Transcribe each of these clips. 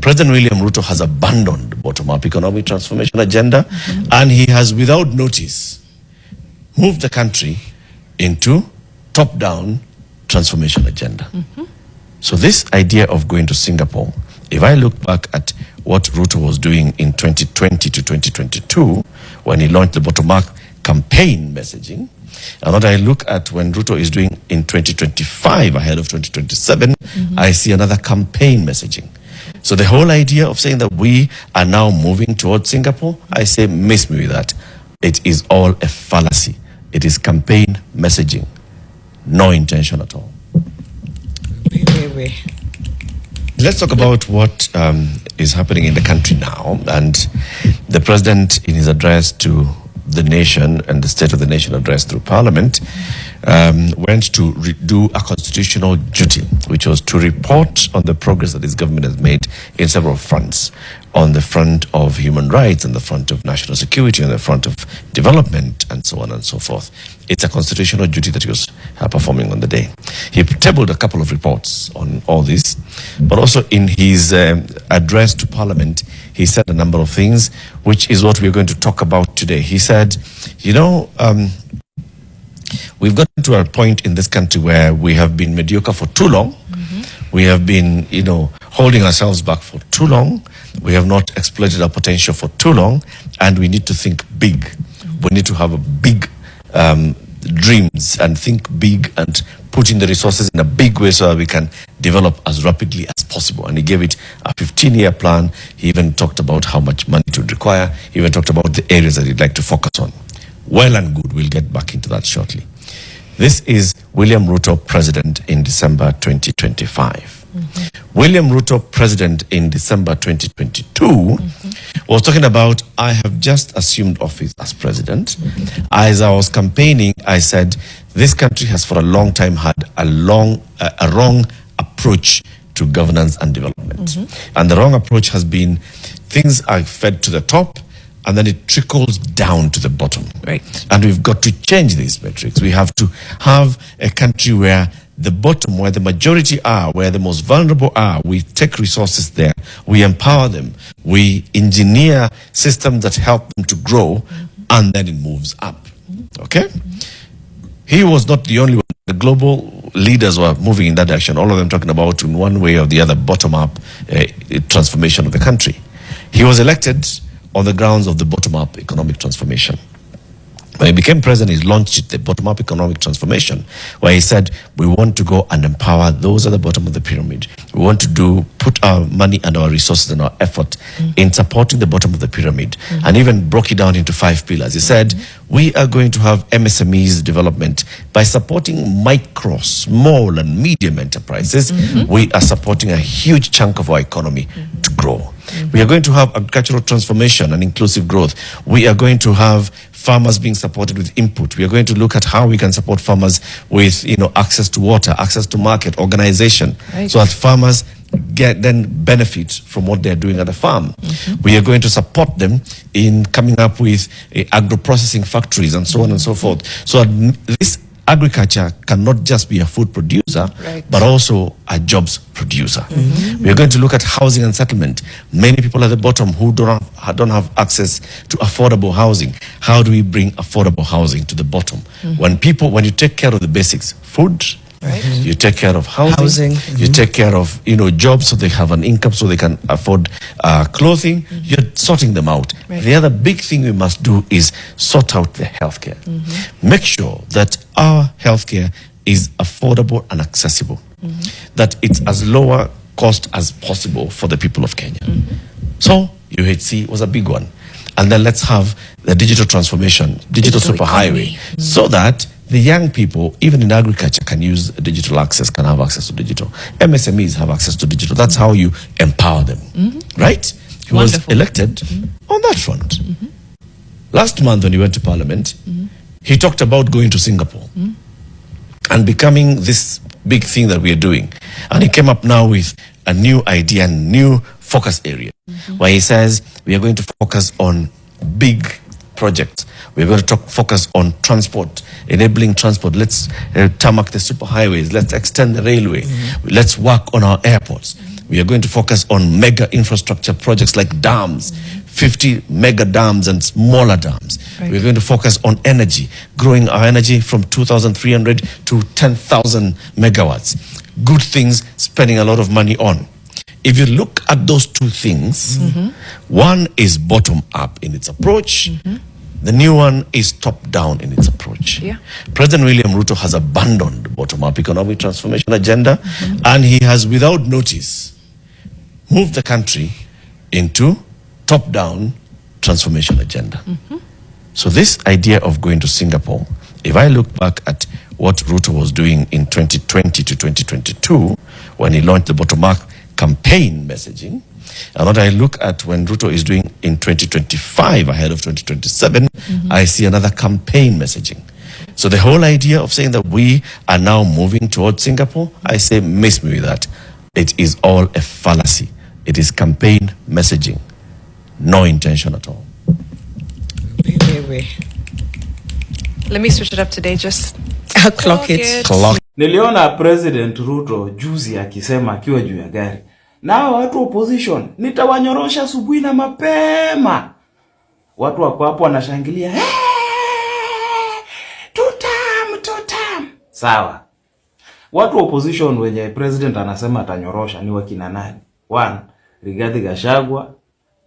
President William Ruto has abandoned the bottom-up economic transformation agenda, and he has, without notice, moved the country into top-down transformation agenda. So this idea of going to Singapore, if I look back at what Ruto was doing in 2020 to 2022, when he launched the bottom-up campaign messaging, and what I look at when Ruto is doing in 2025 ahead of 2027, I see another campaign messaging. So the whole idea of saying that we are now moving towards Singapore, I say miss me with that. It is all a fallacy. It is campaign messaging. No intention at all. Let's talk about what is happening in the country now. And the president, in his address to the nation and the State of the Nation address through Parliament, went to do a constitutional duty, which was to report on the progress that his government has made in several fronts, on the front of human rights, on the front of national security, on the front of development, and so on and so forth. It's a constitutional duty that he was performing on the day. He tabled a couple of reports on all this, but also in his address to Parliament, he said a number of things, which is what we're going to talk about today. He said, you know, we've gotten to a point in this country where we have been mediocre for too long. We have been, you know, holding ourselves back for too long. We have not exploited our potential for too long, and we need to think big. We need to have a big dreams and think big and put in the resources in a big way so that we can develop as rapidly as possible. And he gave it a 15-year plan. He even talked about how much money it would require. He even talked about the areas that he'd like to focus on. Well and good. We'll get back into that shortly. This is William Ruto, President in December 2025. William Ruto, President in December 2022, was talking about, I have just assumed office as President. As I was campaigning, I said, this country has for a long time had a wrong approach to governance and development. And the wrong approach has been, things are fed to the top, and then it trickles down to the bottom. Right. And we've got to change these metrics. We have to have a country where the bottom, where the majority are, where the most vulnerable are, we take resources there, we empower them, we engineer systems that help them to grow, and then it moves up. Okay? He was not the only one. The global leaders were moving in that direction, all of them talking about, in one way or the other, bottom-up transformation of the country. He was elected on the grounds of the bottom-up economic transformation. When he became president, he launched the bottom-up economic transformation, where he said, we want to go and empower those at the bottom of the pyramid. We want to put our money and our resources and our effort in supporting the bottom of the pyramid, and even broke it down into 5 pillars. He said, we are going to have MSMEs development by supporting micro, small, and medium enterprises. We are supporting a huge chunk of our economy to grow. We are going to have agricultural transformation and inclusive growth. We are going to have farmers being supported with input. We are going to look at how we can support farmers with, you know, access to water, access to market, organization, so that farmers then benefit from what they're doing at the farm. We are going to support them in coming up with agro-processing factories and so on and so forth. So that this agriculture cannot just be a food producer, but also a jobs producer. We are going to look at housing and settlement. Many people at the bottom who don't have access to affordable housing. How do we bring affordable housing to the bottom? When you take care of the basics, food, you take care of housing. You take care of, you know, jobs so they have an income so they can afford clothing. You're sorting them out. The other big thing we must do is sort out the healthcare. Make sure that our healthcare is affordable and accessible. That it's as lower cost as possible for the people of Kenya. So UHC was a big one. And then let's have the digital transformation, digital superhighway, so that the young people, even in agriculture, can use digital access, can have access to digital. MSMEs have access to digital. That's how you empower them, right? He was elected on that front. Last month when he went to Parliament, he talked about going to Singapore and becoming this big thing that we are doing. And he came up now with a new idea, new focus area, where he says we are going to focus on big projects. We're going to focus on transport, enabling transport. Let's tarmac the superhighways. Let's extend the railway. Let's work on our airports. We are going to focus on mega infrastructure projects like dams, 50 mega dams and smaller dams. Right. We're going to focus on energy, growing our energy from 2,300 to 10,000 megawatts. Good things, spending a lot of money on. If you look at those two things, one is bottom up in its approach. The new one is top down in its approach. Yeah. President William Ruto has abandoned the bottom up economic transformation agenda, and he has, without notice, moved the country into top down transformation agenda. So this idea of going to Singapore, if I look back at what Ruto was doing in 2020 to 2022, when he launched the bottom up campaign messaging, and what I look at when Ruto is doing in 2025 ahead of 2027, I see another campaign messaging. So the whole idea of saying that we are now moving towards Singapore, I say, miss me with that. It is all a fallacy. It is campaign messaging. No intention at all. Wait. Let me switch it up today. Just Clock it. Clock. Niliona President Ruto juzi akisema akiwa juu ya gari, na watu opposition nitawanyorosha asubuhi na mapema. Watu wako hapo wanashangilia, tutam. Sawa. Watu opposition wenye president anasema atanyorosha ni wakina nani? 1, Rigathi Gachagua.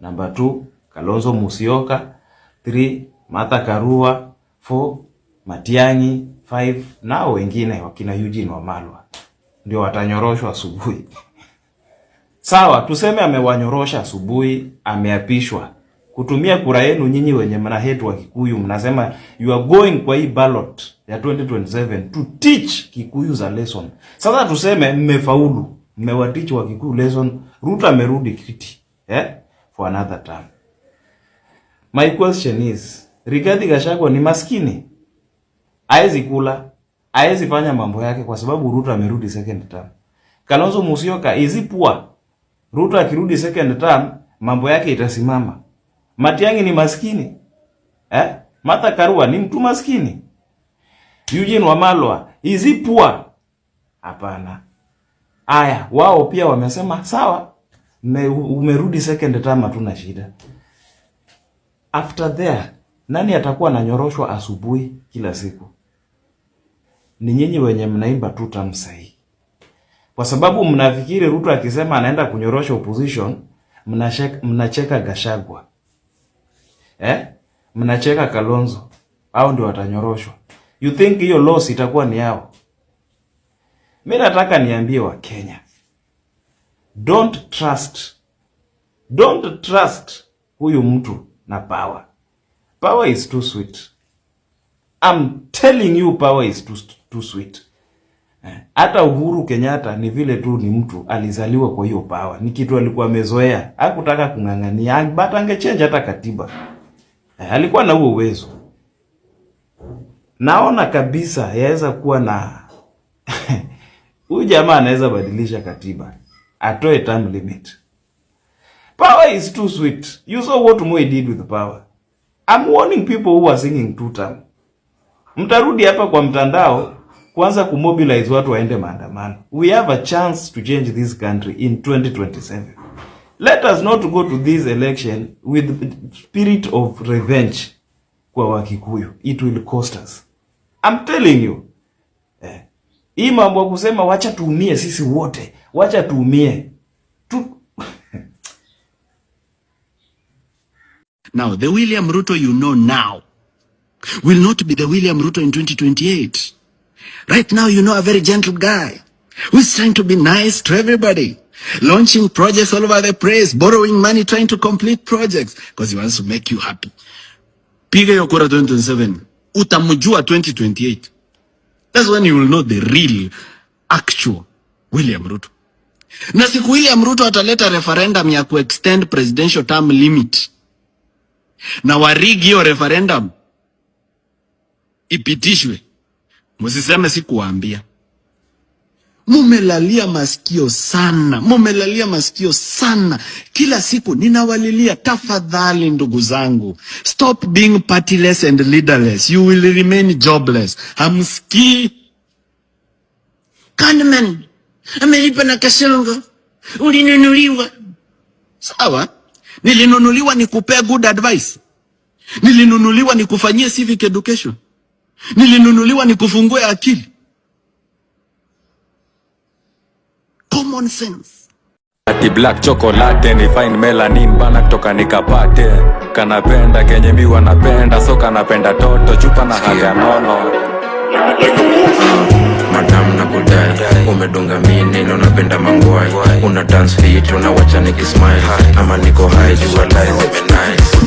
Number 2, Kalonzo Musyoka. 3, Martha Karua. 4, Matiang'i. 5, nao wengine wakina Eugene Wamalwa ndio watanyoroshwa asubuhi. Sawa, tuseme amewanyorosha asubuhi, ameapishwa. Kutumia kura yenu nyinyi wenye mnahetu wa Kikuyu, mnasema you are going kwa hii ballot ya 2027 to teach Kikuyu a lesson. Sasa tuseme mmefaulu, mmewatich wa Kikuyu lesson, Ruto amerudi kiti, for another term. My question is, Rigathi Gachagua ni maskini? Haezi kula, haezi fanya mambo yake kwa sababu Ruto amerudi second term. Kalonzo Musyoka izipua. Ruto akirudi second term, mambo yake itasimama. Matiang'i ni maskini? Martha Karua ni mtu maskini? Eugene Wamalwa izipua? Hapana. Aya, wao pia wamesema sawa, umerudi second term, hatuna shida. After there, nani atakuwa ananyoroshwa asubuhi kila siku? Ni nyinyi wenye mnaimba tu tamsai. Kwa sababu mnafikiri Ruto akisema anaenda kunyorosha opposition, mnacheka Gachagua. Mnacheka Kalonzo. Hao ndio watanyoroshwa. You think hiyo loss itakuwa ni yao? Mimi nataka niambie wa Kenya, don't trust huyu mtu na power. Power is too sweet. I'm telling you, power is too sweet. Hata Uhuru Kenyatta ni vile tu ni mtu alizaliwa kwa hiyo power. Ni kitu alikuwa amezoea. Hakutaka kungangania, but angechange hata katiba. Alikuwa na huo uwezo. Naona kabisa yaweza kuwa na huyu jamaa anaweza badilisha katiba. Atoe term limit. Power is too sweet. You saw what Moi did with power. I'm warning people who are singing 2 term. Mtarudi hapa kwa mtandao kwanza kumobilize watu waende maandamano. We have a chance to change this country in 2027. Let us not go to this election with spirit of revenge kwa Wakikuyu. It will cost us. I'm telling you. Hii mambo kusema wacha tuumie sisi wote. Wacha tuumie. Now, the William Ruto you know now will not be the William Ruto in 2028. Right now, you know a very gentle guy who's trying to be nice to everybody, launching projects all over the place, borrowing money, trying to complete projects because he wants to make you happy. Piga your kura 2027, utamujua 2028. That's when you will know the real, actual William Ruto. Na siku William Ruto ataleta referendum ya extend presidential term limit, na warigi hiyo referendum ipitishwe, musiseme sikuwaambia. Mumelalia masikio sana. Kila siku ninawalilia, tafadhali ndugu zangu, stop being partyless and leaderless. You will remain jobless. Hamski Kahneman amelipa na Kasongo. Ulinunuliwa. Sawa? Nilinunuliwa nikupea good advice. Nilinunuliwa nikufanyie civic education. Nilinunuliwa nikufungue akili. Common sense. Ati black chocolate ni fine melanin bana kutoka nikapate. Kanapenda kenye mi wanapenda, so kanapenda toto chupa na haga nono. Madam na kudai, umedunga mini na unapenda mangwai. Una dance fit, unawacha nikismile. Ama niko high, jua lies, nice.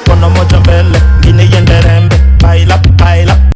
Kono moja mbele, gine yende rembe. Baila, baila